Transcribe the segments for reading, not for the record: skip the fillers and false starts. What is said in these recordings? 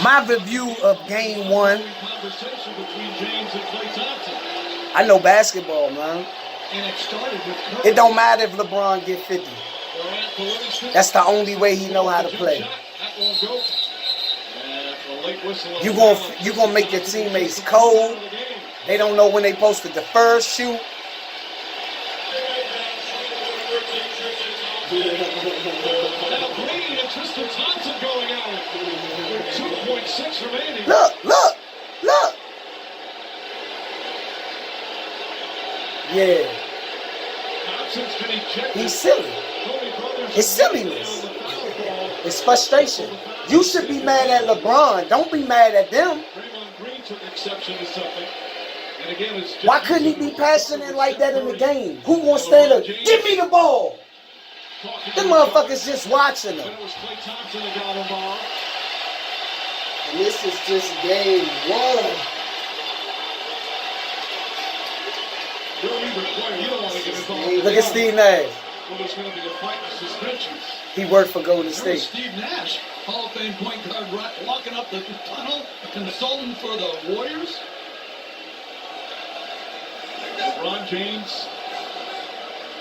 My review of game one. I know basketball, man. It don't matter if LeBron get 50. That's the only way he know how to play. You gonna make your teammates cold. They don't know when they posted the first shoot. Look. Yeah. He's silly. It's silliness. It's frustration. You should be mad at LeBron. Don't be mad at them. Why couldn't he be passionate like that in the game? Who wants to stand up? Give me the ball. Them motherfuckers just watching them. And this is just game one. Look at Steve Nash. He worked for Golden State. Steve Nash, Hall of Fame point guard, walking up the tunnel, consulting for the Warriors. LeBron James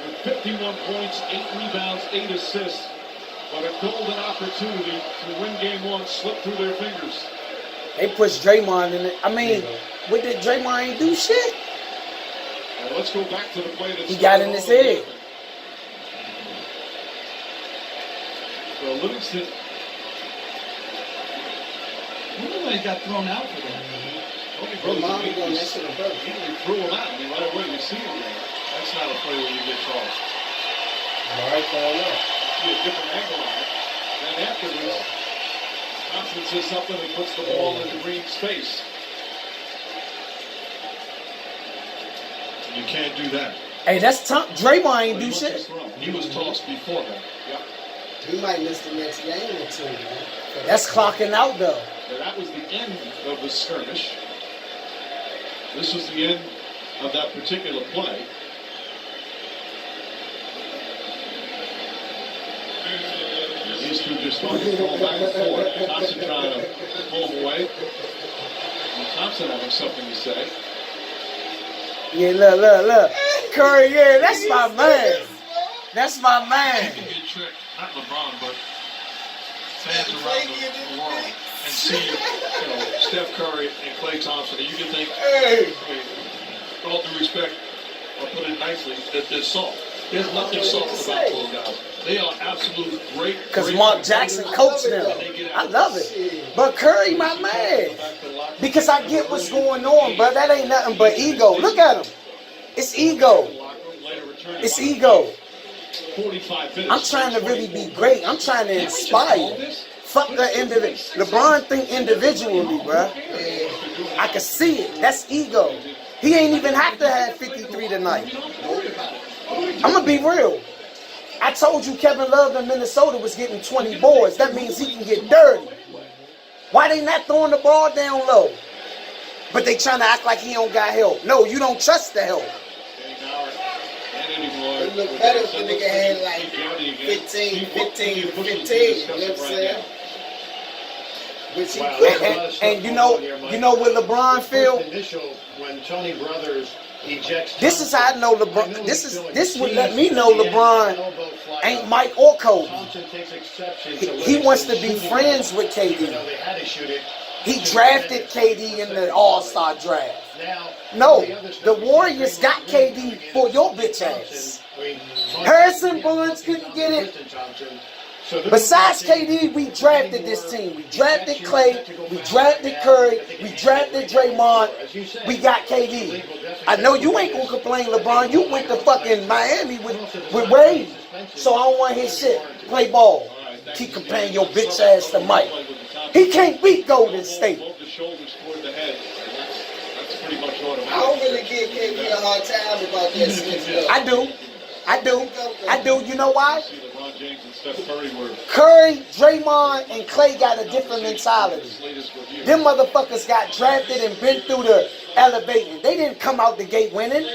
with 51 points, 8 rebounds, 8 assists. But a golden opportunity to win game one slipped through their fingers. They pushed Draymond in it. I mean, what did Draymond ain't do shit? Well, let's go back to the play that he got in his head. So Livingston. He got thrown out for that. He threw him out. I mean, right away you see him there. That's not a play where you get tossed. Right, going up. See a different angle on it. Then afterwards, Thompson says something and puts the ball in the green space. You can't do that. Hey, that's tough. Draymond ain't do shit. He was tossed before that. Yep. He might miss the next game or two, man. That's clocking out, though. So that was the end of the skirmish. This was the end of that particular play. These two just started going back and forth. Thompson trying to pull him away. And Thompson having something to say. Yeah, look. Curry, yeah, that's my man. That's my man. You can get tricked, not LeBron, but fans around the world and see, Steph Curry and Klay Thompson, and you can think, with all due respect, I'll put it nicely, that they're soft. There's nothing soft about those guys. They are absolute great. Because Mark Jackson coached them. I love it. But Curry, my man. Because I get what's going on, but that ain't nothing but ego. Look at him. It's ego. It's ego. I'm trying to really be great. I'm trying to inspire. Fuck the individual. LeBron think individually, bro. I can see it. That's ego. He ain't even have to have 53 tonight. I'm going to be real. I told you Kevin Love in Minnesota was getting 20 boards. That means he can get dirty. Why they not throwing the ball down low? But they trying to act like he don't got help. No, you don't trust the help. It look better if the nigga had like 15. You know what I'm saying? Which he and you know what LeBron feel? When Tony Brothers ejects. This is how I know LeBron. This would let me know LeBron ain't Mike or Kobe. He wants to be friends with KD. He drafted KD in the All-Star draft. No, the Warriors got KD for your bitch ass. Harrison Barnes couldn't get it. Besides KD, we drafted this team. We drafted Klay, we drafted Curry, we drafted Draymond, we got KD. I know you ain't gonna complain, LeBron. You went to fucking Miami with Wade. So I don't want his shit. Play ball. Keep comparing your bitch ass to Mike. He can't beat Golden State. I don't really give KD a hard time about that. I do. You know why? Curry, Draymond, and Klay got a different mentality. Them motherfuckers got drafted and been through the elevating. They didn't come out the gate winning.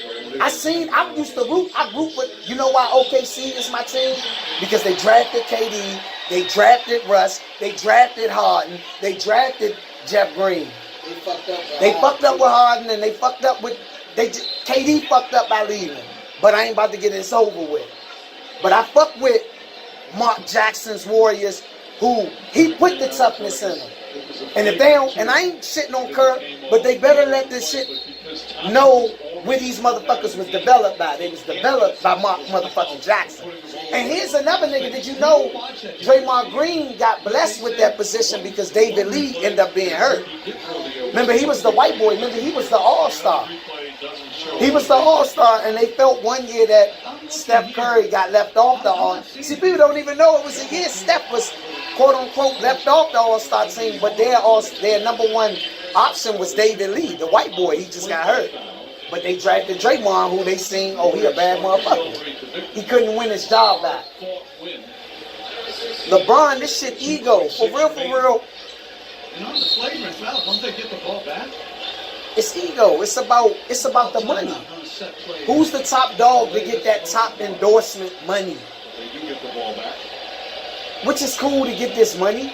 I used to root. I root with, you know why OKC is my team? Because they drafted KD, they drafted Russ, they drafted Harden, they drafted Jeff Green. They fucked up with Harden, and they fucked up with, KD fucked up by leaving. But I ain't about to get this over with. But I fuck with Mark Jackson's Warriors, who he put the toughness in them. And if they don't, and I ain't shitting on Kerr, but they better let this shit know where these motherfuckers was developed by. They was developed by Mark motherfucking Jackson. And here's another nigga. Did you know Draymond Green got blessed with that position because David Lee ended up being hurt? Remember, he was the white boy. Remember, he was the all-star. He was the all-star, and they felt one year that Steph Curry got left off the all. See, people don't even know it was a year Steph was quote-unquote left off the all-star team, but their number one option was David Lee, the white boy. He just got hurt. But they drafted Draymond, who they seen, oh, he a bad motherfucker. He couldn't win his job back. LeBron, this shit ego. For real, for real. And on the flagrant foul, don't they get the ball back? It's ego. It's about the money. Who's the top dog to get that top endorsement money? They do get the ball back. Which is cool to get this money.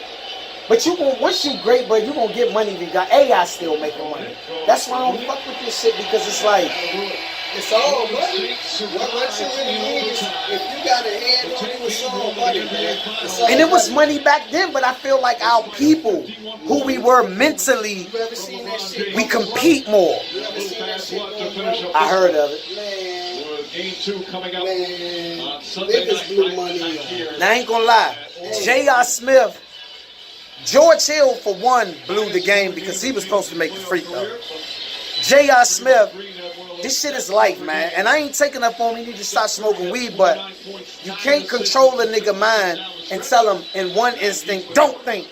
But you gonna, once you great, but you gonna get money. You got AI still making money. That's why I don't fuck with this shit, because it's like it's all money. What you really need is, if you got a head on you, it's all money, man. And it was money back then, but I feel like our people, who we were mentally, You ever seen that shit? we compete more. You ever seen that shit? I heard of it. Man, Game 2 coming up man, on Sunday niggas night. blew money on. Now I ain't gonna lie, J.R. Smith, George Hill for one blew the game because he was supposed to make the free throw. J.R. Smith, this shit is life, man. And I ain't taking up on him. You need to stop smoking weed, but you can't control a nigga mind and tell him in one instinct, don't think.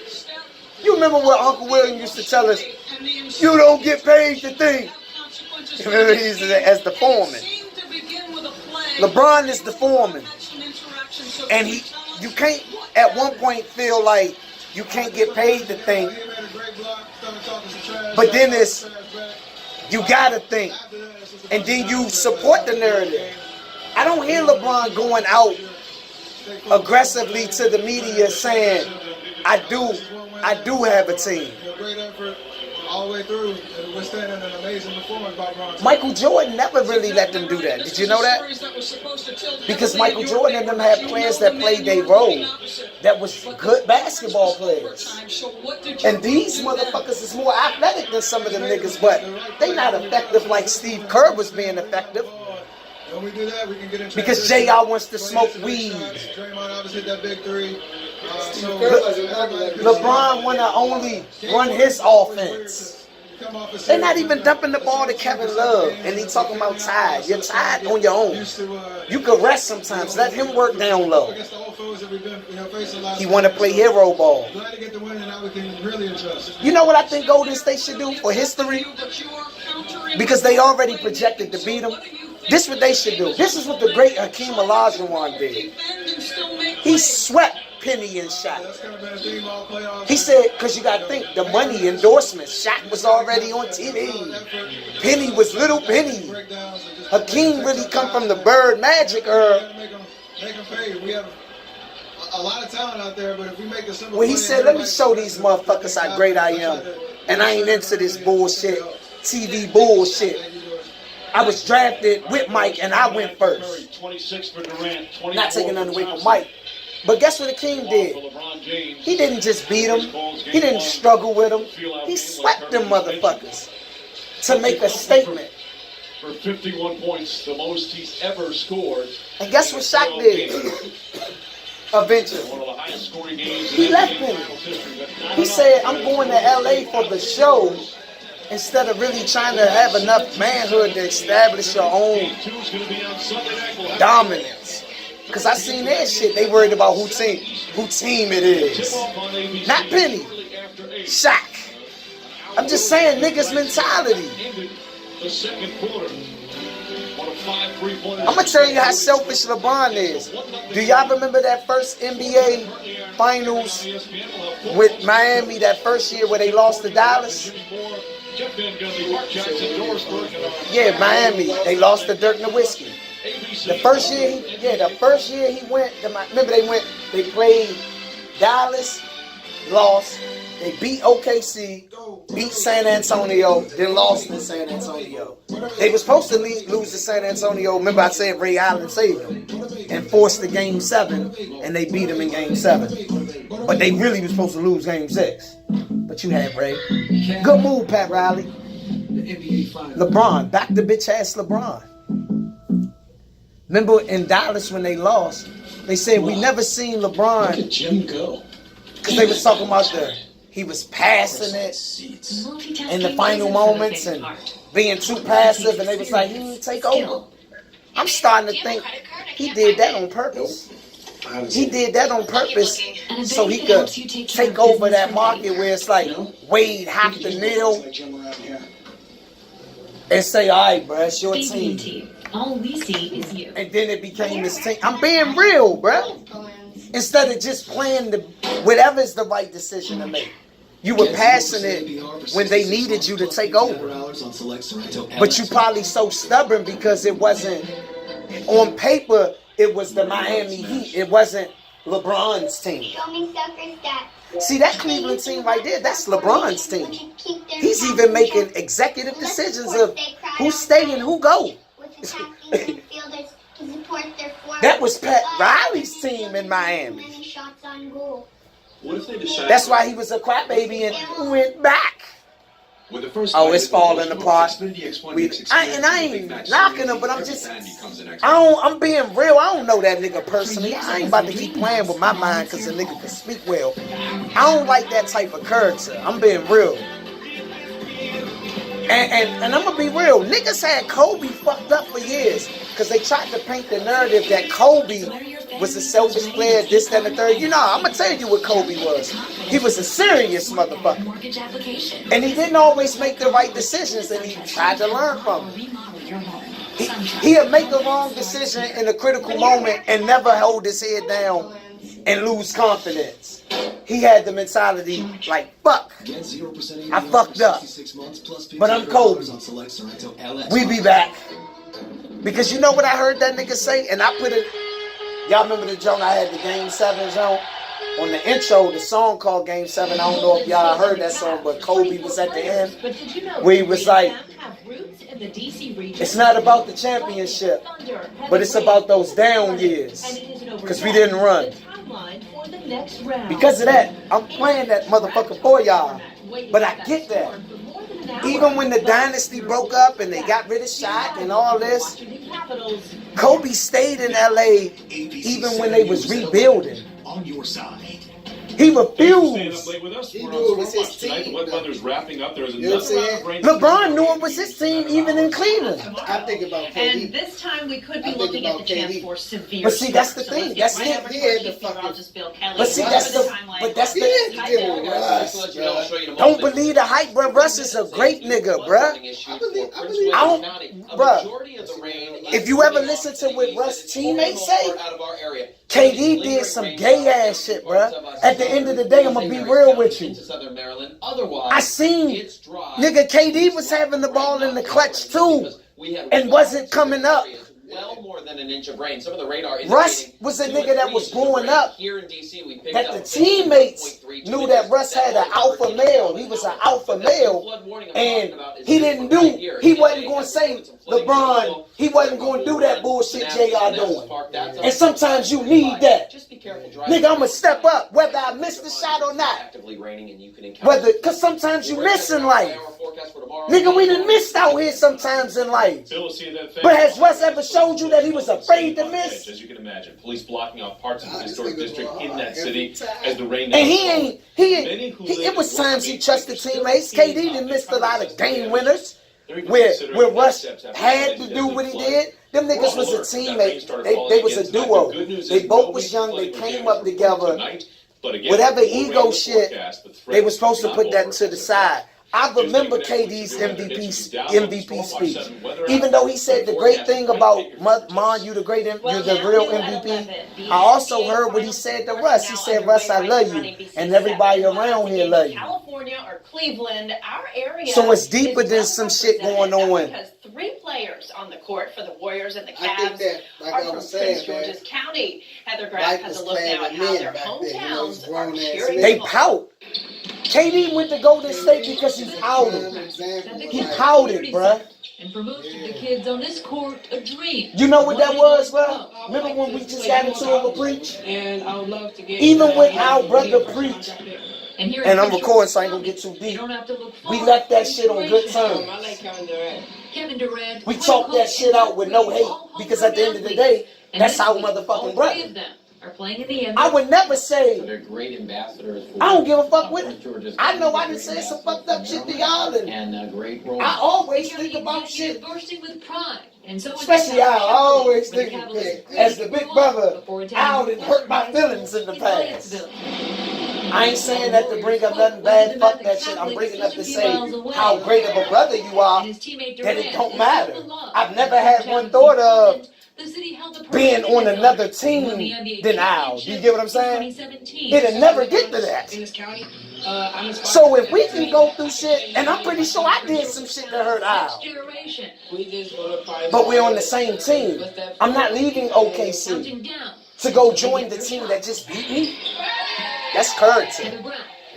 You remember what Uncle William used to tell us? You don't get paid to think. Remember, he's as the foreman. LeBron is the foreman. And you can't at one point feel like you can't get paid to think. But then it's, you gotta think. And then you support the narrative. I don't hear LeBron going out aggressively to the media saying, I do have a team. Great effort all the way through, and we're standing an amazing performance by Bron. Michael Jordan never really let them do that. Did you know that? Because Michael Jordan and them had players that played their role, that was good basketball players. And these motherfuckers is more athletic than some of them niggas, but they not effective like Steve Kerr was being effective. When we do that, we can get into Because J.R. wants to smoke weed. Draymond obviously hit that big three. LeBron want to only run his offense. They're not even dumping the ball to Kevin Love, and he talking about tired. You're tired on your own. You can rest sometimes. Let him work down low. He want to play hero ball. You know what I think Golden State should do for history? Because they already projected to beat them. This is what they should do. This is what the great Hakeem Olajuwon did. He swept Penny and Shaq. He said, because you got to think, the money endorsements. Shaq was already on TV. Penny was little Penny. Hakeem really come from the Bird Magic era. We have a lot of talent out there, but if we make a simple Well, he said, let me show these motherfuckers how great I am. And I ain't into this bullshit, TV bullshit. I was drafted with Mike and I went first. Not taking nothing away from Mike. But guess what the King did? He didn't just beat him. He didn't struggle with him. He swept them motherfuckers to make a statement. For 51 points, the most he's ever scored. And guess what Shaq did? Eventually. One of the highest scoring games He left him. He said, I'm going to LA for the show, instead of really trying to have enough manhood to establish your own dominance. Because I seen that shit. They worried about who team it is. Not Penny. Shaq. I'm just saying, niggas' mentality. I'm going to tell you how selfish LeBron is. Do y'all remember that first NBA Finals with Miami, that first year where they lost to Dallas? Jeff Van Gundy, Mark Jackson, Doris Burke, and Yeah, Miami. They lost to Dirk Nowitzki. The first year he went. Remember they played Dallas, lost. They beat OKC, beat San Antonio, then lost to San Antonio. They were supposed to lose to San Antonio. Remember I said Ray Allen saved them and forced the Game 7, and they beat them in Game 7. But they really were supposed to lose Game 6. But you had Ray. Good move, Pat Riley. LeBron, back to bitch ass LeBron. Remember in Dallas when they lost, they said we never seen LeBron. Look at Jim go. Because they was talking about he was passing it in the final moments and being too passive, and they was like, take over. I'm starting to think he did that on purpose. He did that on purpose so he could take over that market where it's like Wade have to kneel and say, all right, bro, it's your team. All we see is you. And then it became his team. I'm being real, bro. Instead of just playing whatever is the right decision to make. You were passing it when they needed you to take over. But you probably so stubborn because it wasn't, on paper, it was the Miami Heat. It wasn't LeBron's team. See, that Cleveland team right there, that's LeBron's team. He's even making executive decisions of who stay and who go. That was Pat Riley's team in Miami. What if they decide? That's why he was a crybaby and went back. With the first Oh, it's falling apart. I ain't knocking him, but I'm being real. I don't know that nigga personally. I ain't about to keep playing with my mind because the nigga can speak well. I don't like that type of character. I'm being real. And I'm gonna be real. Niggas had Kobe fucked up for years because they tried to paint the narrative that Kobe was a selfish player, this, that, and the third. You know, I'm gonna tell you what Kobe was. He was a serious motherfucker, and he didn't always make the right decisions, and he tried to learn from them. He'll make a wrong decision in a critical moment and never hold his head down and lose confidence. He had the mentality like, fuck, I fucked up, but I'm Kobe. We be back. Because you know what I heard that nigga say? And I put it, y'all remember the joint I had, the Game 7 joint? On the intro, the song called Game 7. I don't know if y'all heard that song, but Kobe was at the end. Where he was like, it's not about the championship, but it's about those down years. Because we didn't run. Because of that, I'm playing that motherfucker for y'all. But I get that. Even when the dynasty broke up and they got rid of Shaq and all this, Kobe stayed in LA even when they was rebuilding. On your side. He refused. He knew it was his team. LeBron knew it was his team even in Cleveland. I think about KD. And this time we could be looking at the chance for severe. But see, that's the thing. That's it. But see, that's the. But that's the. Don't believe the hype, bro. Russ is a great nigga, bro. I don't, bro. If you ever listen to what Russ teammates say, KD did some gay ass shit, bro. At the end of the day, I'm gonna be real with you. I seen, nigga, KD was having the ball in the clutch too, and wasn't coming up. Well more than an inch of rain. Some of the radar Russ was a nigga that was growing up. Here in DC, we picked that the teammates knew that Russ had an alpha male. He was an alpha male, and he didn't do. He wasn't going to say LeBron. He wasn't going to do that bullshit JR doing. And sometimes you need that. Nigga, I'm gonna step up whether I miss the shot or not. Whether, cause sometimes you miss in life. Nigga, we done missed out here sometimes in life. But has Russ ever showed you that he was afraid to miss? As you can imagine, police blocking off parts of the historic district in that city as the rain. And he ain't. It was times he trusted teammates. KD done missed a lot of game winners where Russ had to do what he did. Them niggas was a teammate. They was a duo. They both was young. They came up together. Whatever ego shit, they were supposed to put that to the side. I remember KD's MVP speech. Even though he said the great thing about Mon, you the real MVP. I also heard what he said to Russ. He said, Russ, I love you. And everybody around here love you. California or Cleveland, our area. So it's deeper than some shit going on. Because 3 players on the court for the Warriors and the I think Cavs that, like are I from was saying, Prince George's County. Heather Graff life has a was look now at how playing their with men back then, you know, hometowns are grown-ass cheering. men. They them on. pout. KD went to Golden State because he's pouting. He pouted, bruh. And for most of the kids on this court, a dream. You know what that was, bruh? Remember when we just got into it with Preach? And I would love to get Even with our brother Preach, and, here and I'm recording so I ain't gonna get too deep, we left that shit on good terms. Kevin Durant. We talked that shit out with no hate because at the end of the day, that's our motherfucking brother. Are playing in the I would never say, They're great ambassadors. For I don't give a fuck with it. George's I know I County, done said some fucked up shit to y'all, and and great role. I always think about shit. bursting with pride. And so Especially I always think as the big brother, Al done hurt my feelings in the past. I ain't saying that to bring up nothing bad, fuck that shit. I'm bringing up to say how great of a brother you are, that it don't matter. I've never had one thought of being on another team than Al. You get what I'm saying? It'll never get to that. So if we can go through shit, and I'm pretty sure I did some shit that hurt Al, but we're on the same team. I'm not leaving OKC to go join the team that just beat me. That's character.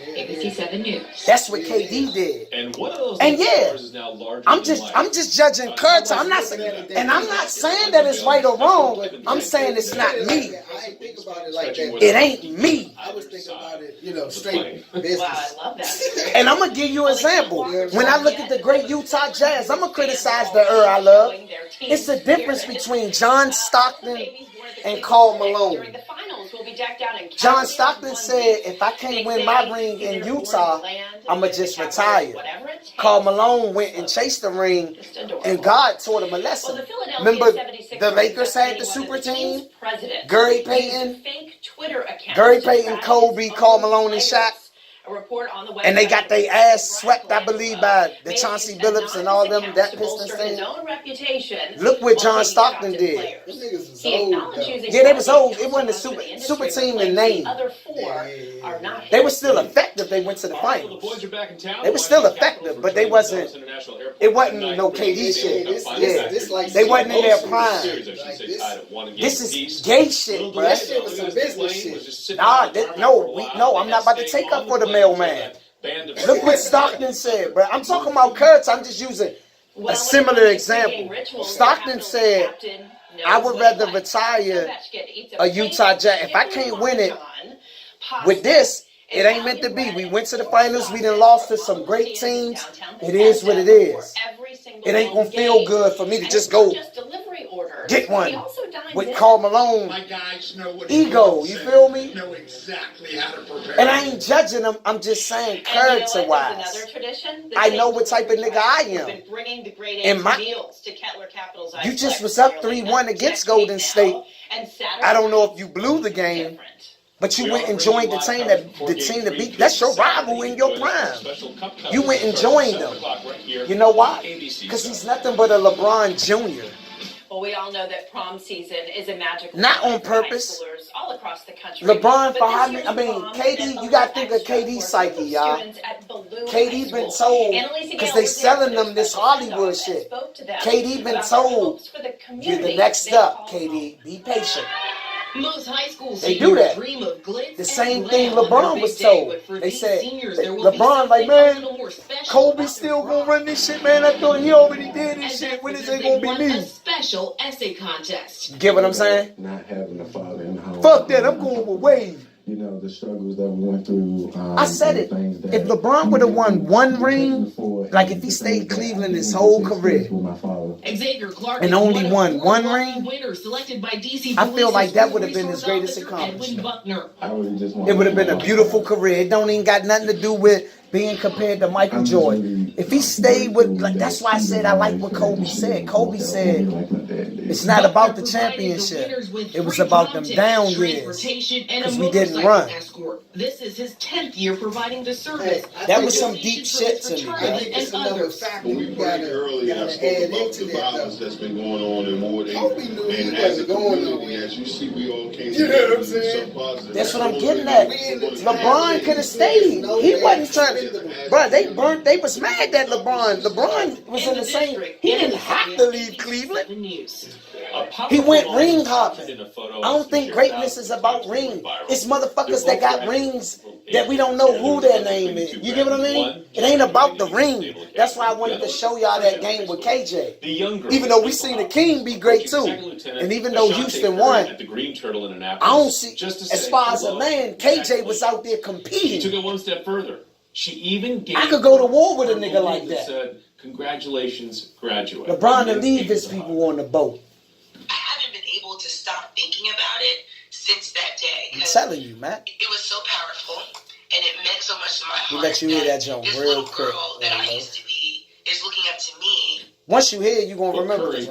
ABC 7 News. That's what KD did. And one of those And yeah, stars is now larger I'm than life. just judging character. I'm not saying that it's right or wrong. I'm saying it's not me. I ain't think about it like that. It ain't me. I was thinking about it, you know, straight Wow, business. I love that. And I'm gonna give you an example. When I look at the great Utah Jazz, I'm gonna criticize the I love. It's the difference between John Stockton and Karl Malone. John Stockton said, if I can't win my ring in Utah, I'ma just retire. Karl Malone went and chased the ring, and God taught him a lesson. Remember, the Lakers had the super team? Gary Payton, Kobe, Karl Malone, and Shaq. And they got their ass swept, I believe, by the Chauncey Billups and all them, that Pistons thing. Look what John Stockton did. Them niggas was old, though. Yeah, they was old. It wasn't a super team in name. They were still effective. They went to the finals. They were still effective, but they wasn't. It wasn't no KD shit. This like They wasn't in their prime. Like This is gay shit, bro. That shit was some business shit. Nah, no, I'm not about to take up for the mailman. Look what Stockton said, bro. I'm talking about Kurtz. I'm just using a similar example. Stockton said, I would rather retire a Utah Jazz. If I can't win it with this, it ain't meant to be. We went to the finals. We done lost to some great teams. It is what it is. It ain't going to feel good for me to just go get one with Karl Malone ego. You feel me? And I ain't judging them. I'm just saying character-wise. I know what type of nigga I am. And you just was up 3-1 against Golden State. I don't know if you blew the game, but you went and joined the team that beat. That's your rival in your prime. You went and joined them. You know why? Because he's nothing but a LeBron Jr. Well, we all know that prom season is a magical Not time on for high purpose. schoolers all across the country. LeBron, But for how this many? year's I mean, prom KD. meant a You gotta little think of extra KD's for psyche, y'all. students at Balloon KD High been School. told Annalise because Gale they was there selling for them this special send-off Hollywood and shit. spoke to them KD been about their told hopes for the you're community the next they up. call KD, be patient. Most high school They do that. dream of glitz The and same glam thing on their LeBron big was day, told. but for They these said, seniors, there will be LeBron like, something a man, little more special Kobe about still the gonna prom. run this shit, man. I thought he already did this And shit. that's When is because it they gonna be won a me? special essay contest. Get what I'm saying? Not having a father in the home. Fuck that. I'm going with Wade. You know, the struggles that we went through. I said it. If LeBron would have won one ring, like if he stayed Cleveland his whole career, Xavier Clark and is only one of won four one lucky ring, winners selected by DC I feel like that Police's would have been his school greatest resource officer, accomplishment. Edwin Buckner. I really just It would have been a beautiful career. It don't even got nothing to do with being compared to Michael Jordan. If he stayed with, like, that's why I said I like what Kobe said. Kobe said it's not about the championship. It was about them down years because we didn't run. This is his 10th year providing the service. That was some deep shit to me, I bro. think it's another factor When we you prayed gotta earlier, I add spoke about into the that, violence though. that's been going on in Ward 8. Kobe knew he And as a wasn't going community, nowhere. as you see, we all came You know together what I'm to do saying? something positive. That's what I'm getting at. LeBron could have stayed. He wasn't trying to. Bro, they was mad that LeBron was in the same. He didn't have to leave Cleveland. He went ring hopping. I don't think greatness is about rings. It's motherfuckers that got rings that we don't know who their name is. You get what I mean? It ain't about the ring. That's why I wanted to show y'all that game with KJ. Even though we seen the King be great too. And even though Houston won, I don't see, as far as a man, KJ was out there competing. She took it one step further. She even gave I could go to war with a nigga like that. Said, "Congratulations, graduate." LeBron to leave his people on the boat. I haven't been able to stop thinking about it since that day. I'm telling you, man. It was so powerful, and it meant so much to my heart. We'll let you hear that joke this real little quick. girl that I used to be is looking up to me. Once you hear it, you're going to remember it.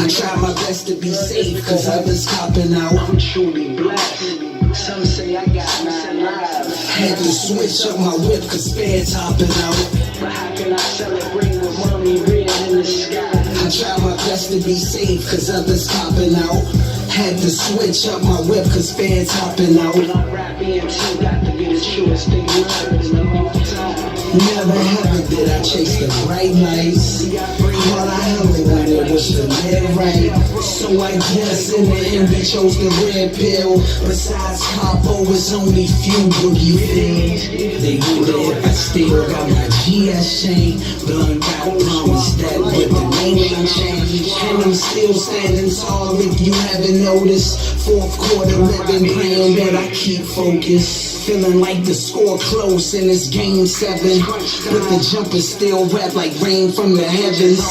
I try my best to be safe, cause others copping out. I'm truly blessed. Some say I got 9 lives. Had to switch up my whip, cause feds hopping out. But how can I celebrate with mommy red in the sky? I try my best to be safe, cause others copping out. Had to switch up my whip, cause feds hopping out. When I rap EMT, got to be the truest thing you heard in a long time. Never ever did I chase the bright lights. All I ever wanted was to live right. So I guess in the end we chose the red pill. Besides Capo, it's only few boogie things. They wonder if I still got my GS chain. Blunt got promised that, but the name ain't changed. And I'm still standing tall if you haven't noticed. Fourth quarter, 11 praying that I keep focused. Feeling like the score close and it's game 7. But the jumper still wet like rain from the heavens.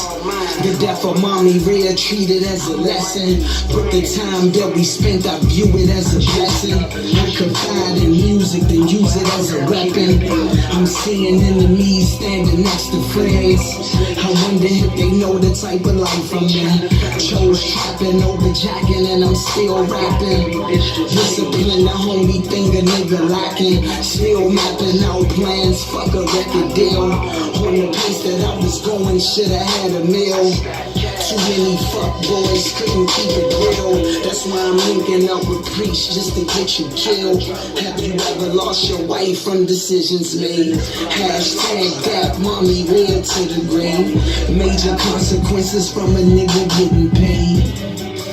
The death of mommy Rhea treated as a lesson. But the time that we spent, I view it as a blessing. I confide in music, then use it as a weapon. I'm seeing enemies standing next to friends. I wonder if they know the type of life I'm in. Chose trapping over jacking and I'm still rapping. Discipline, the only thing a nigga lacking. Still mapping out plans, fuck a record deal. On the pace that I was going, should've had a meal. Too many fuck boys, couldn't keep it real. That's why I'm linking up with Preach just to get you killed. Have you ever lost your wife from decisions made? Hashtag that mommy real to the grave. Major consequences from a nigga getting paid.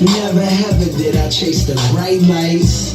Never ever did I chase the bright lights.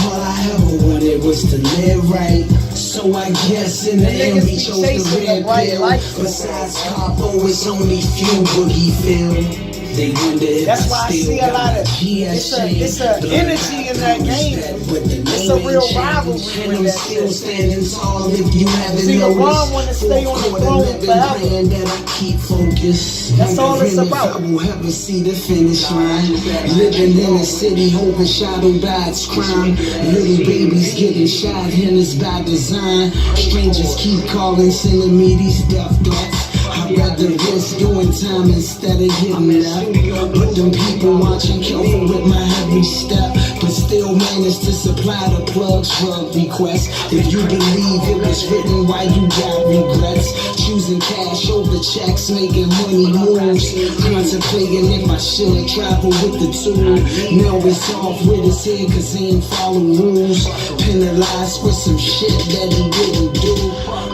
All I ever wanted was to live right. So I guess in the end we chose the red pill. Besides Capo, it's only few boogie feel. They wonder if that's why I see a lot of it's a energy in that game. It's a real rivalry with that still standing tall if you haven't see, noticed. LeBron want to stay on the throne forever. That I keep focused. That's all it's about. I will ever see the finish line. Living in a city overshadowed by its crime. Little babies getting shot, and it's by design. Strangers keep calling, sending me these death threats. I'd rather risk doing time instead of getting left. But them people watching careful with my every step. But still manage to supply the plugs for requests. If you believe it was written, why you got regrets? Choosing cash over checks, making money moves. Contemplating if I should travel with the tool. Now it's off with his head cause he ain't follow rules. Penalized for some shit that he didn't do.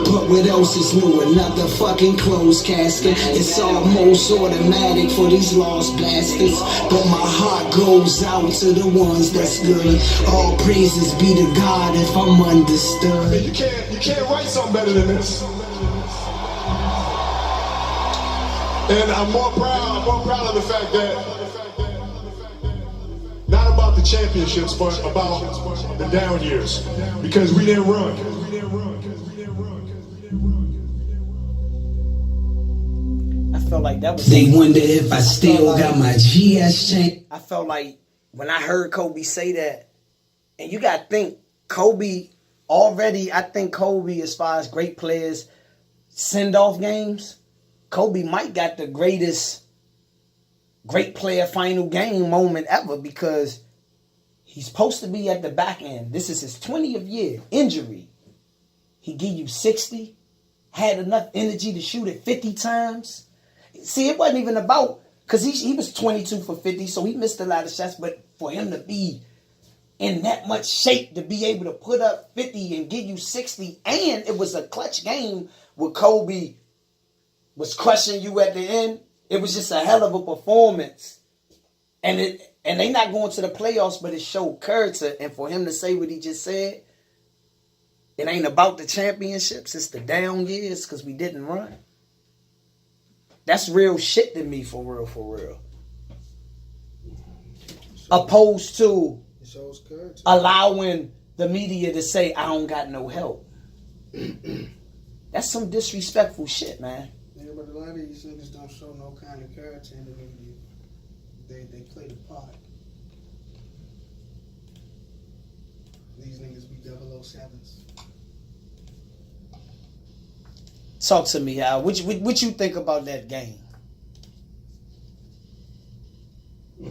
But what else is new? Another fucking closed casket. It's almost automatic for these lost bastards. But my heart goes out to the ones that's good. All praises be to God if I'm understood. You can't write something better than this. And I'm more proud of the fact that not about the championships, but about the down years. Because we didn't run. I felt like that was. They wonder if I still got my GS chain. I felt like when I heard Kobe say that, and you gotta think, Kobe already, I think Kobe, as far as great players, send-off games, Kobe might got the greatest great player final game moment ever because he's supposed to be at the back end. This is his 20th year. Injury. He give you 60. Had enough energy to shoot it 50 times. See, it wasn't even about, because he was 22 for 50, so he missed a lot of shots, but for him to be in that much shape to be able to put up 50 and give you 60, and it was a clutch game where Kobe was crushing you at the end. It was just a hell of a performance. And they not going to the playoffs, but it showed character. And for him to say what he just said, it ain't about the championships, it's the down years because we didn't run. That's real shit to me, for real, for real. Opposed to allowing the media to say, I don't got no help. That's some disrespectful shit, man. Yeah, but a lot of these niggas don't show no kind of character in the media. They play the part. These niggas be 007s. Talk to me, Al. What you think about that game? I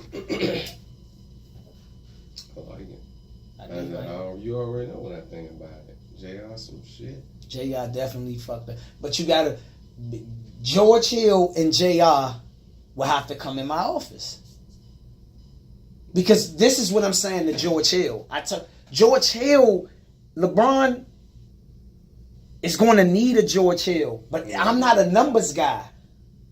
like it. You already know what I think about it. JR some shit. JR definitely fucked up. But you gotta, George Hill and JR will have to come in my office. Because this is what I'm saying to George Hill. George Hill, LeBron is going to need a George Hill. But I'm not a numbers guy.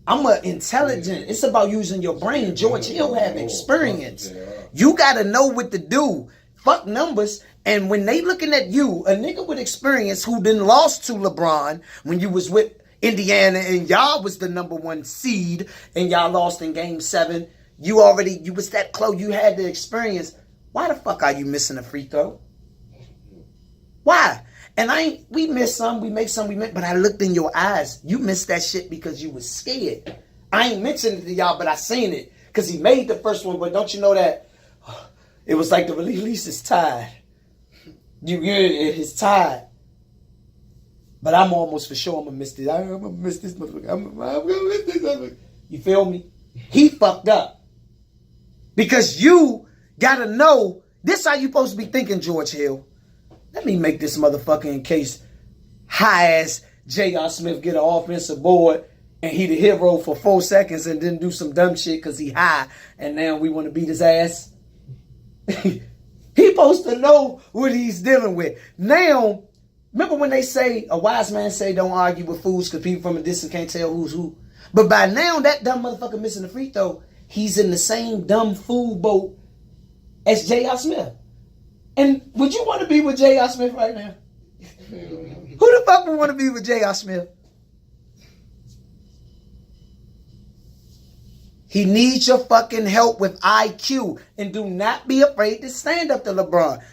I'm an intelligent. It's about using your brain. George Hill have experience. You got to know what to do. Fuck numbers. And when they looking at you, a nigga with experience who done lost to LeBron when you was with Indiana and y'all was the number 1 seed and y'all lost in game 7. You was that close. You had the experience. Why the fuck are you missing a free throw? Why? And we missed some, we make some, but I looked in your eyes. You missed that shit because you was scared. I ain't mentioned it to y'all, but I seen it. Because he made the first one, but don't you know that it was like the release is tied. It's tied. But I'm almost for sure I'm going to miss this. I'm going to miss this motherfucker. I'm going to miss this motherfucker. You feel me? He fucked up. Because you got to know, this how you supposed to be thinking, George Hill. Let me make this motherfucker in case high-ass J.R. Smith get an offensive board and he the hero for 4 seconds and then do some dumb shit because he high and now we want to beat his ass. He supposed to know what he's dealing with. Now, remember when they say, a wise man say don't argue with fools because people from a distance can't tell who's who. But by now, that dumb motherfucker missing the free throw, he's in the same dumb fool boat as J.R. Smith. And would you want to be with J.R. Smith right now? Who the fuck would want to be with J.R. Smith? He needs your fucking help with IQ. And do not be afraid to stand up to LeBron.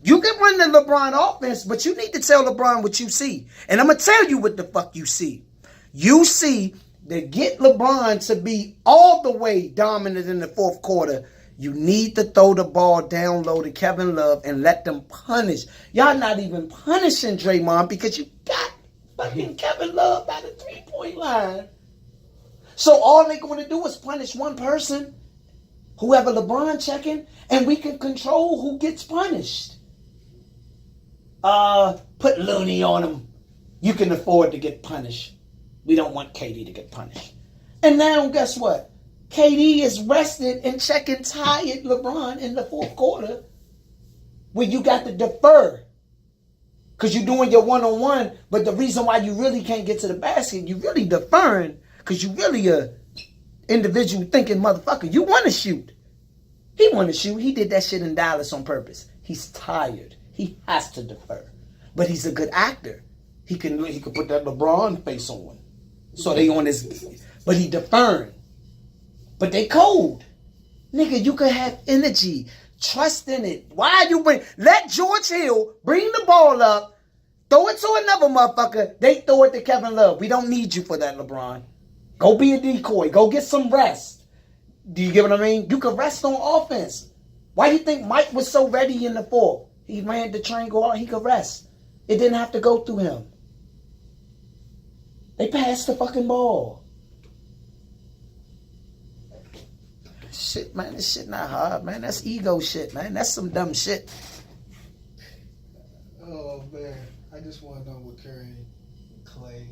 You can run the LeBron offense, but you need to tell LeBron what you see. And I'm going to tell you what the fuck you see. You see that get LeBron to be all the way dominant in the fourth quarter, you need to throw the ball down low to Kevin Love and let them punish. Y'all not even punishing Draymond because you got fucking Kevin Love by the 3-point line. So all they're going to do is punish one person, whoever LeBron checking, and we can control who gets punished. Put Looney on him. You can afford to get punished. We don't want KD to get punished. And now guess what? KD is rested and checking tired LeBron in the fourth quarter where you got to defer because you're doing your one-on-one, but the reason why you really can't get to the basket, you really deferring because you really a individual thinking motherfucker. You want to shoot. He want to shoot. He did that shit in Dallas on purpose. He's tired. He has to defer. But he's a good actor. He can put that LeBron face on. So they on his, but he deferring. But they cold. Nigga, you could have energy. Trust in it. Why you let George Hill bring the ball up, throw it to another motherfucker. They throw it to Kevin Love. We don't need you for that, LeBron. Go be a decoy. Go get some rest. Do you get what I mean? You can rest on offense. Why do you think Mike was so ready in the fourth? He ran the triangle out. He could rest. It didn't have to go through him. They passed the fucking ball. Shit, man, this shit not hard, man. That's ego shit, man. That's some dumb shit. Oh, man. I just want to know what Curry, Clay,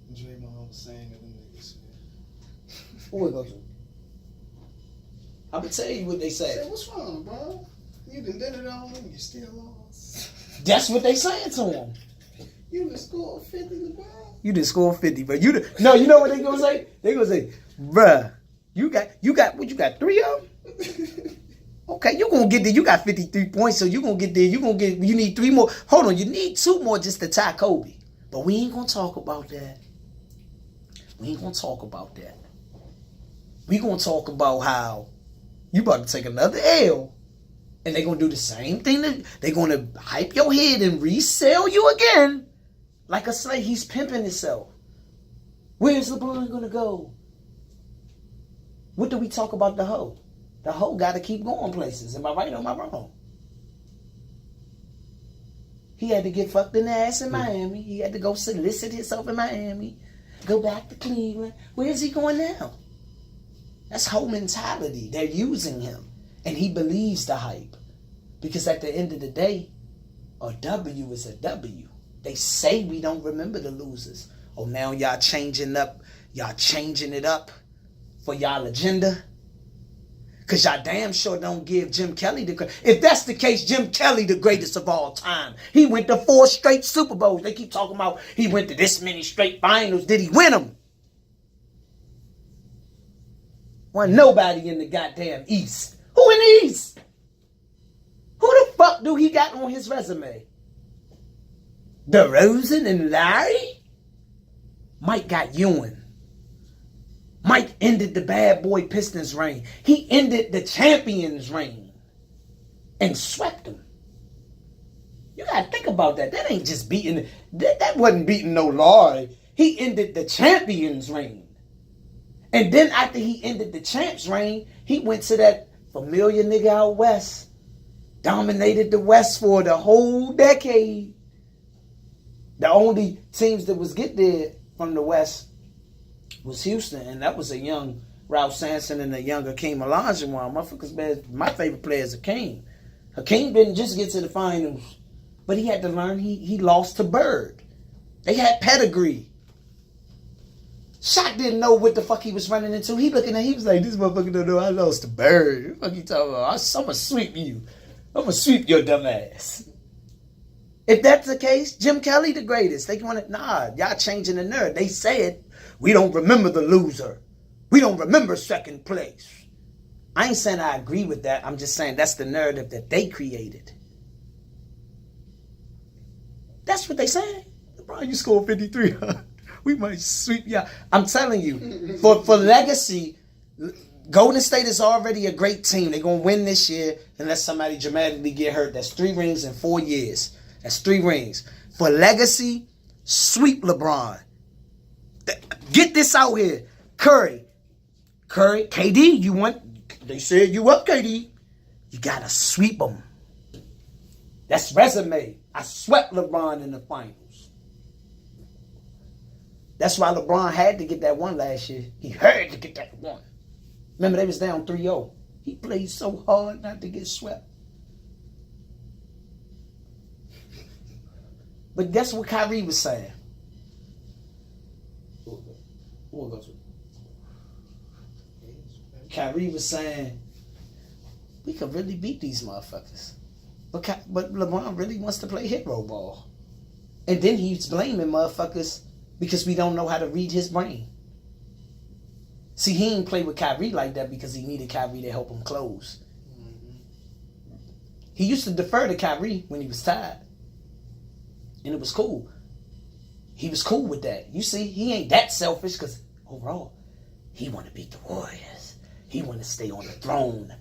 and Draymond was saying to them niggas, man. Who we go to? I'm going to tell you what they say. Say, what's wrong, bro? You done did it on them, you still lost. That's what they saying to him. You done scored 50, LeBron. You done scored 50, but you know what they gonna say? They gonna say, bruh, you got what, you got 3 of them? Okay, you gonna get there. You got 53 points, so you gonna get there. You need 3 more. Hold on, you need 2 more just to tie Kobe. But we ain't gonna talk about that. We ain't gonna talk about that. We gonna talk about how you about to take another L, and they gonna do the same thing. They gonna hype your head and resell you again. Like a slave, he's pimping himself. Where's LeBron gonna go? What do we talk about the hoe? The hoe gotta keep going places. Am I right or am I wrong? He had to get fucked in the ass in Miami. He had to go solicit himself in Miami. Go back to Cleveland. Where's he going now? That's hoe mentality. They're using him. And he believes the hype. Because at the end of the day, a W is a W. They say we don't remember the losers. Oh, now y'all changing it up for y'all agenda? Because y'all damn sure don't give Jim Kelly the credit. If that's the case, Jim Kelly the greatest of all time. He went to 4 straight Super Bowls. They keep talking about he went to this many straight finals. Did he win them? Wasn't nobody in the goddamn East. Who in the East? Who the fuck do he got on his resume? DeRozan and Larry? Mike got Ewing. Mike ended the bad boy Pistons reign. He ended the champions reign and swept them. You gotta think about that. That ain't just beating. That wasn't beating no Larry. He ended the champions reign. And then after he ended the champs reign, he went to that familiar nigga out west. Dominated the West for the whole decade. The only teams that was get there from the West was Houston, and that was a young Ralph Sampson and a younger Hakeem Olajuwon. Motherfuckers, man, my favorite player is Hakeem. Hakeem didn't just get to the finals, but he had to learn he lost to Bird. They had pedigree. Shaq didn't know what the fuck he was running into. He was like, this motherfucker don't know I lost to Bird. What the fuck you talking about? I'm gonna sweep you. I'm gonna sweep your dumb ass. If that's the case, Jim Kelly the greatest. They want it. Nah, y'all changing the narrative. They said we don't remember the loser. We don't remember second place. I ain't saying I agree with that. I'm just saying that's the narrative that they created. That's what they saying. Bro, you scored 53. We might sweep you. I'm telling you, for legacy, Golden State is already a great team. They're going to win this year unless somebody dramatically get hurt. That's 3 rings in 4 years. That's 3 rings. For legacy, sweep LeBron. Get this out here. Curry, KD, you want, they said you up, KD. You got to sweep them. That's resume. I swept LeBron in the finals. That's why LeBron had to get that one last year. He had to get that one. Remember, they was down 3-0. He played so hard not to get swept. But guess what Kyrie was saying? We'll go to Kyrie was saying, we could really beat these motherfuckers. But LeBron really wants to play hero ball. And then he's blaming motherfuckers because we don't know how to read his brain. See, he didn't play with Kyrie like that because he needed Kyrie to help him close. He used to defer to Kyrie when he was tired. And it was cool. He was cool with that. You see, he ain't that selfish because overall, he want to beat the Warriors. He want to stay on the throne.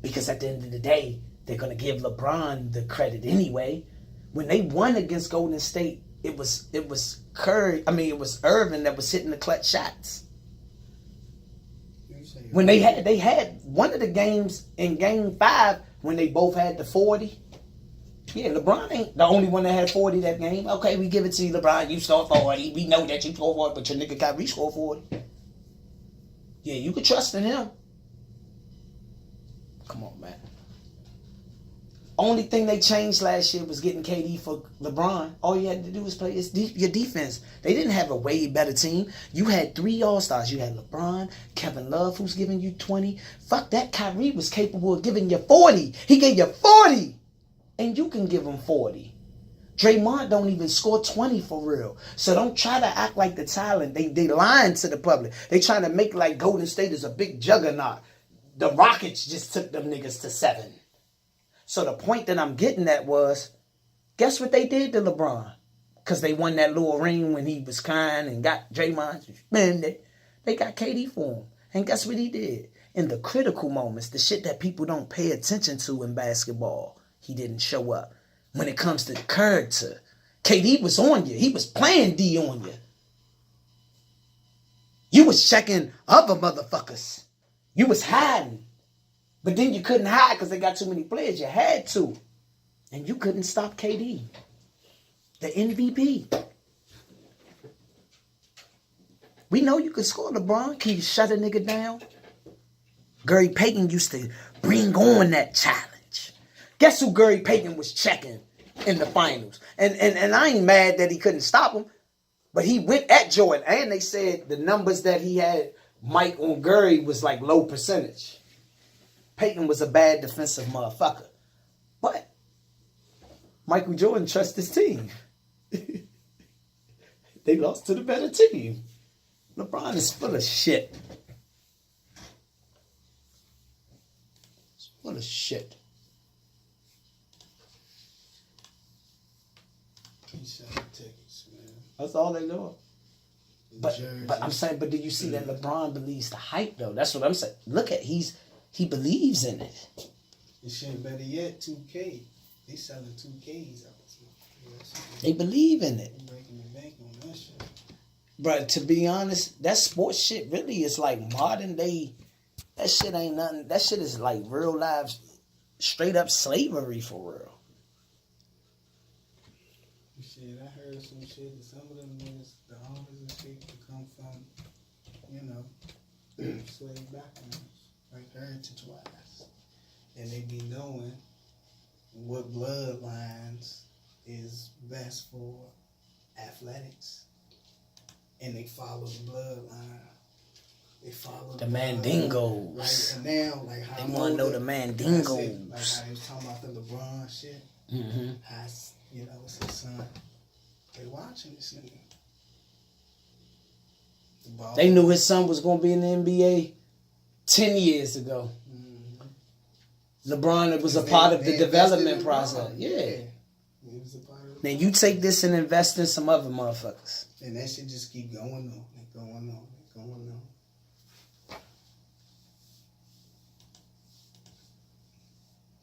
Because at the end of the day, they're going to give LeBron the credit anyway. When they won against Golden State, it was Curry. I mean, it was Irvin that was hitting the clutch shots. When they had one of the games in Game 5 when they both had the 40. Yeah, LeBron ain't the only one that had 40 that game. Okay, we give it to you, LeBron. You scored 40. We know that you scored 40, but your nigga Kyrie scored 40. Yeah, you could trust in him. Come on, man. Only thing they changed last year was getting KD for LeBron. All you had to do was play your defense. They didn't have a way better team. You had 3 All-Stars. You had LeBron, Kevin Love, who's giving you 20. Fuck that. Kyrie was capable of giving you 40. He gave you 40. And you can give him 40. Draymond don't even score 20 for real. So don't try to act like the talent. They lying to the public. They trying to make like Golden State is a big juggernaut. The Rockets just took them niggas to 7. So the point that I'm getting at was, guess what they did to LeBron? Because they won that little ring when he was crying and got Draymond. Man, they got KD for him. And guess what he did? In the critical moments, the shit that people don't pay attention to in basketball, he didn't show up. When it comes to the character, KD was on you. He was playing D on you. You was checking other motherfuckers. You was hiding. But then you couldn't hide because they got too many players. You had to. And you couldn't stop KD. The MVP. We know you can score, LeBron. Can you shut a nigga down? Gary Payton used to bring on that challenge. Guess who Gary Payton was checking in the finals? And I ain't mad that he couldn't stop him. But he went at Jordan. And they said the numbers that he had Mike on Gary was like low percentage. Peyton was a bad defensive motherfucker. But Michael Jordan trusts his team. They lost to the better team. LeBron is full of shit. It's full of shit. He's selling tickets, man. That's all they know. But I'm saying, but did you see that LeBron believes the hype though? That's what I'm saying. Look at he believes in it. And shit, better yet, 2K. They selling 2Ks out. They believe in it. They breaking the bank on that shit. But to be honest, that sports shit really is like modern day. That shit ain't nothing. That shit is like real life, straight up slavery for real. Shit, I heard some shit that some of them niggas, the owners and shit, come from, slave backgrounds. Like heritage-wise. And they be knowing what bloodlines is best for athletics. And they follow the bloodline. They follow the Mandingos. Right? And now, like how they want to know the Mandingos. Like how they was talking about the LeBron shit. Mm-hmm. How, it's his son. They watching this nigga. They knew his son was going to be in the NBA 10 years ago. Mm-hmm. LeBron was a part of the development process. Yeah. Now you take this and invest in some other motherfuckers. And that shit just keep going on and going on and going on.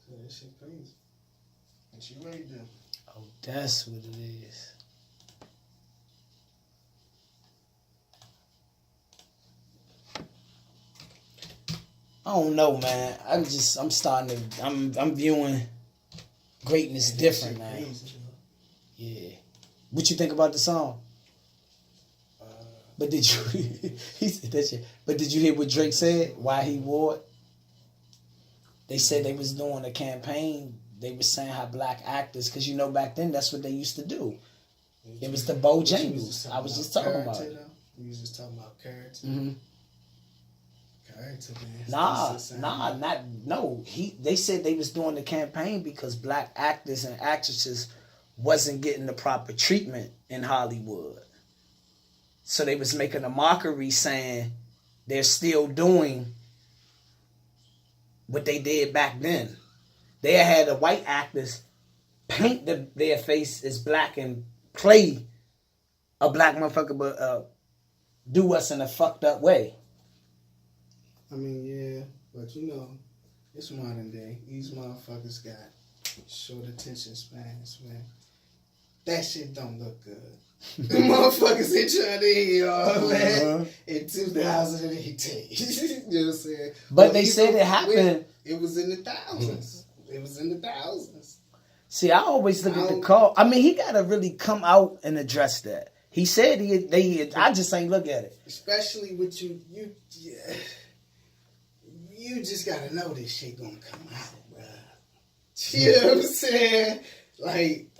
So that shit crazy. What you ready to? Oh, that's what it is. I don't know, man. I'm viewing greatness different now. Yeah. What you think about the song? But did you he said that shit. But did you hear what Drake said? Why he wore it? They said they was doing a campaign. They were saying how black actors, because back then that's what they used to do. It was the Bojangles. I was just talking about it. You was just talking about character. Mm-hmm. They said they was doing the campaign because black actors and actresses wasn't getting the proper treatment in Hollywood. So they was making a mockery saying they're still doing what they did back then. They had the white actors paint their face as black and play a black motherfucker, but do us in a fucked up way. I mean, yeah, but it's modern day. These motherfuckers got short attention spans, man. That shit don't look good. The motherfuckers ain't trying to hear all that in 2018. You know what I'm saying? But they said it happened. It was in the thousands. It was in the thousands. See, I always look at the call. I mean, he got to really come out and address that. He said I just ain't look at it. Especially with you just got to know this shit going to come out, bro. You know what I'm saying? Like,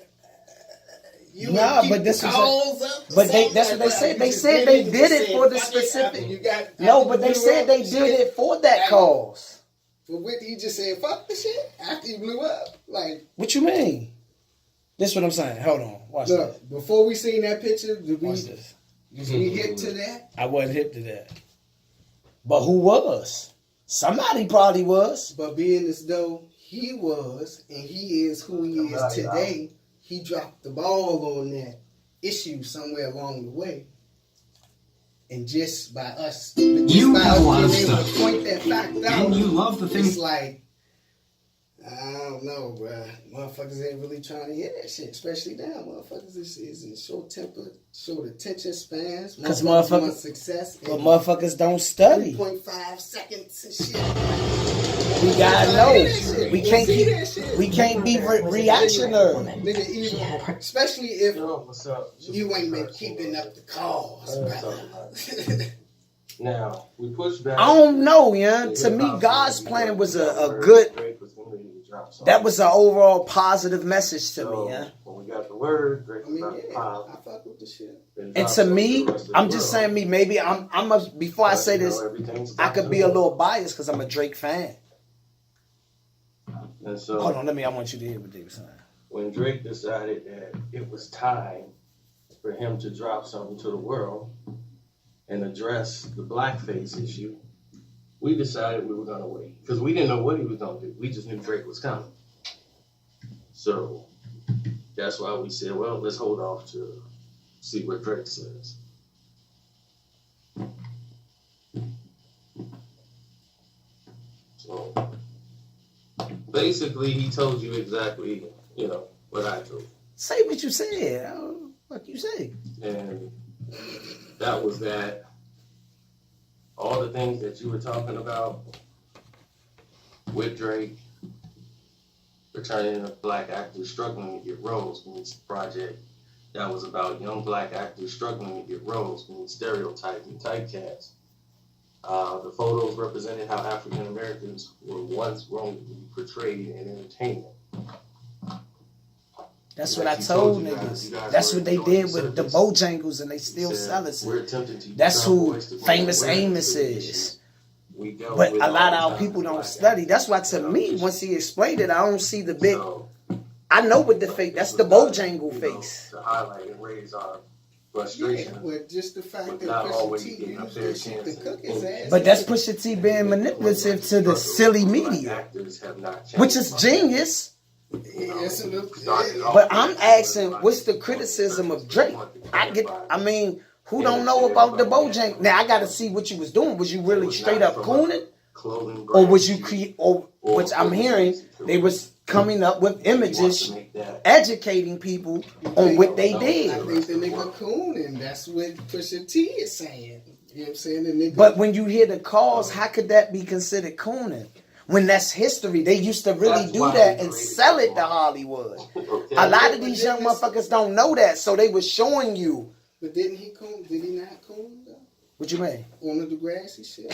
but this was that's what they said. They said they did it for the specific. But they said they did it for that cause. But what he just said, fuck the shit after he blew up. Like, what you mean? This what I'm saying. Hold on. Watch this. Before we seen that picture, did we hip to that? I wasn't hip to that. But who was? Somebody probably was. But being as though he was and he is who he is today, he dropped the ball on that issue somewhere along the way. And just by us, being able to point that fact out, and you love the things. It's like, I don't know, bro. Motherfuckers ain't really trying to hear that shit, especially now. Motherfuckers is in short temper, short attention spans. Because motherfuckers want success. But motherfuckers don't study. 3.5 seconds and shit. We gotta know. We can't be reactionary. Nigga, even, especially if you ain't been keeping up the cause, brother. Now, we push back. I don't know, yeah. To me, God's plan was a good. That was an overall positive message to me, yeah. When we got the word, I fuck with the shit. And to me, I'm just saying me. Maybe before I say this, I could be a little biased because I'm a Drake fan. And so, hold on, I want you to hear what they were saying. When Drake decided that it was time for him to drop something to the world and address the blackface issue, we decided we were going to wait. Because we didn't know what he was going to do. We just knew Drake was coming. So that's why we said, well, let's hold off to see what Drake says. So basically, he told you exactly, what I told. Say what you said. What you say? And that was that. All the things that you were talking about with Drake, returning of black actors struggling to get roles, means project that was about young black actors struggling to get roles, means stereotypes and typecast. The photos represented how African Americans were once wrongly portrayed in entertainment. That's what I told niggas. That's what they did with the Bojangles, and they still sell it. That's who Famous Amos is. But a lot of our people don't study. That's why, to me, once he explained it, I don't see the big. I know what the fake. That's the Bojangle face. To highlight and raise our frustration. Yeah, with just the fact that Pusha T used that shit to cook his ass. But that's Pusha T being manipulative to the silly media, which is genius. But I'm asking, what's the criticism of Drake? Who don't know about the Bojangles? Now I got to see what you was doing. Was you really straight up cooning, or was you which I'm hearing they was coming up with images, educating people on what they did. I think the nigga cooning. That's what Pusha T is saying. You know what I'm saying? The nigga. But when you hear the cause, how could that be considered cooning? When that's history, they used to really do that and sell it to Hollywood. A lot of these young motherfuckers don't know that, so they was showing you. But didn't he coon? Did he not coon though? What you mean? On the Degrassi shit.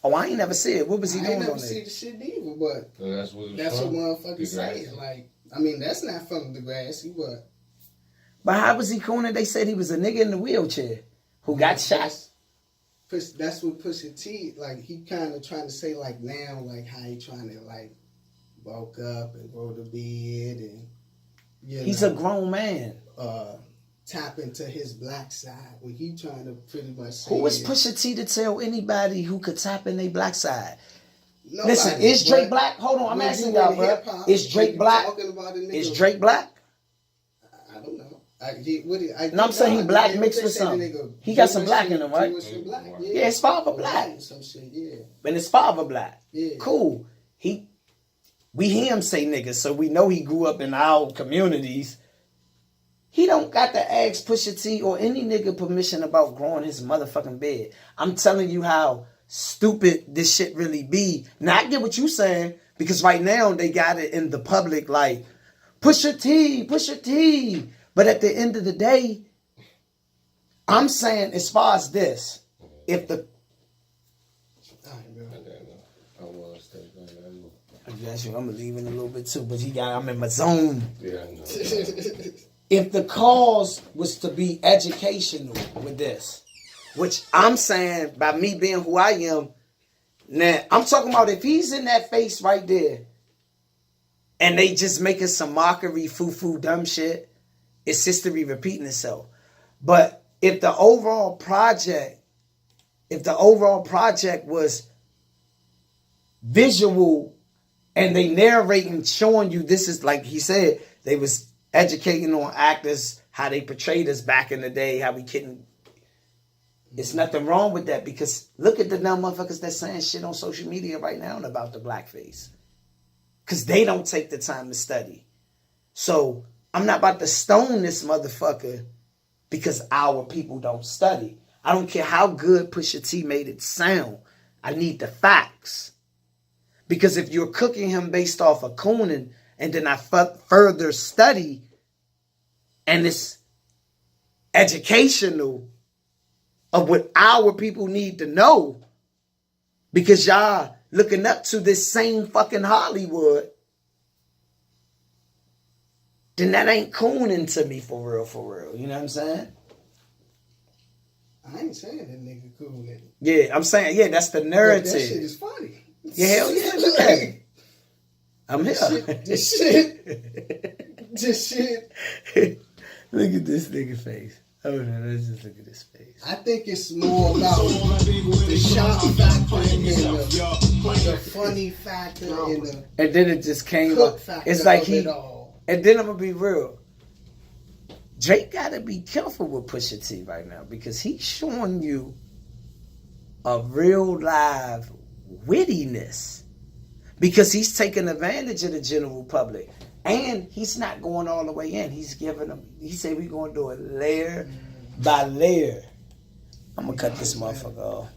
Oh, I ain't never see it. What was he doing on there? I ain't never see the shit either, but that's what motherfuckers say. Like, that's not from Degrassi, but. But how was he cooning? They said he was a nigga in the wheelchair who got shot. That's what Pusha T, like, he kind of trying to say, like, now, like, how he trying to, like, bulk up and grow the beard and, He's a grown man. Tap into his black side when he trying to pretty much say. Who is Pusha T to tell anybody who could tap in their black side? Nobody, listen, is Drake black? Hold on, I'm asking y'all, bro. Is Drake black? Is Drake black? I don't know. I'm saying he black mixed with something. He got some black in him, right? Yeah, his father black. Some shit, yeah. And his father black. Yeah. Cool. We hear him say niggas, so we know he grew up in our communities. He don't got to ask Pusha T or any nigga permission about growing his motherfucking bed. I'm telling you how stupid this shit really be. Now, I get what you saying, because right now they got it in the public like, Pusha T. But at the end of the day, I'm saying as far as this, if the... I guess I'm going to leave in a little bit too, but I'm in my zone. Yeah, I know. If the cause was to be educational with this, which I'm saying by me being who I am, now I'm talking about if he's in that face right there and they just making some mockery, foo-foo, dumb shit, it's history repeating itself. But if the overall project was visual and they narrating, showing you this is like he said, they was educating on actors, how they portrayed us back in the day, how we couldn't. It's nothing wrong with that, because look at the dumb motherfuckers that's saying shit on social media right now about the blackface. Because they don't take the time to study. So I'm not about to stone this motherfucker because our people don't study. I don't care how good Pusha T made it sound. I need the facts. Because if you're cooking him based off of Coonan, and then I further study, and it's educational of what our people need to know, because y'all looking up to this same fucking Hollywood, then that ain't Coonan to me for real. You know what I'm saying? I ain't saying that nigga cool. Yeah, I'm saying, yeah, that's the narrative. But that shit is funny. Yeah, hell yeah, look at it. I'm here. This shit. Look at this nigga face. Oh no, let's just look at his face. I think it's more about the shock factor and the funny factor and then it just came up. It's like and then I'm gonna be real. Drake gotta be careful with Pusha T right now, because he's showing you a real live wittiness. Because he's taking advantage of the general public. And he's not going all the way in. He's giving them, he said we're going to do it layer by layer. I'm going to cut this motherfucker off.